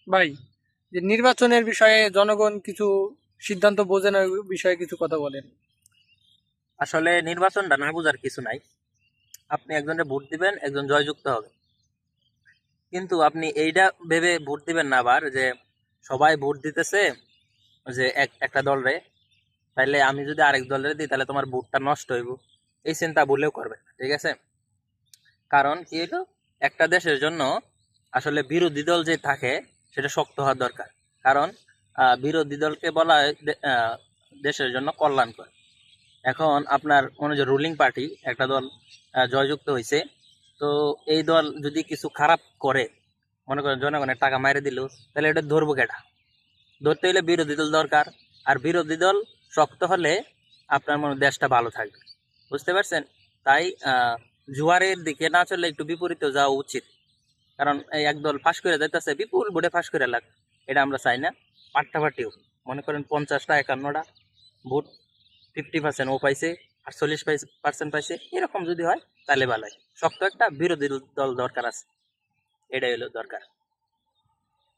ভাই, যে নির্বাচনের বিষয়ে জনগণ কিছু সিদ্ধান্ত বোঝে না, ওই বিষয়ে কিছু কথা বলেন। আসলে নির্বাচনটা না বোঝার কিছু নাই। আপনি একজনের ভোট দিবেন, একজন জয়যুক্ত হবে, কিন্তু আপনি এইটা ভেবে ভোট দিবেন না আবার যে সবাই ভোট দিতেছে যে একটা দলরে, তাইলে আমি যদি আরেক দলের দিই তাহলে তোমার ভোটটা নষ্ট হইব। এই চিন্তা ভুলেও করবেন না, ঠিক আছে? কারণ কি হলো, একটা দেশের জন্য আসলে বিরোধী দল যে থাকে সেটা শক্ত হওয়া দরকার। কারণ বিরোধী দলকে বলা হয় দেশের জন্য কল্যাণকর। এখন আপনার মনে যে রুলিং পার্টি একটা দল জয়যুক্ত হয়েছে, তো এই দল যদি কিছু খারাপ করে, মনে করেন জনগণের টাকা মাইরে দিল, তাহলে এটা ধরবো কেটা? ধরতে হলে বিরোধী দল দরকার। আর বিরোধী দল শক্ত হলে আপনার মনে হয় দেশটা ভালো থাকবে। বুঝতে পারছেন? তাই জুয়ারের দিকে না চললে একটু বিপরীতে যাওয়া উচিত। কারণ এই একদল ফাঁস করে যাইতেছে, বিপুল ভোটে ফাঁস করে লাগ, এটা আমরা চাই না। পাট্টাপাটিও মনে করেন 50টা 51টা ভোট 50% ও পাইছে আর 40% পাইছে, এরকম যদি হয় তাহলে ভালো হয়। শক্ত একটা বিরোধী দল দরকার আছে, এটাই হলো দরকার।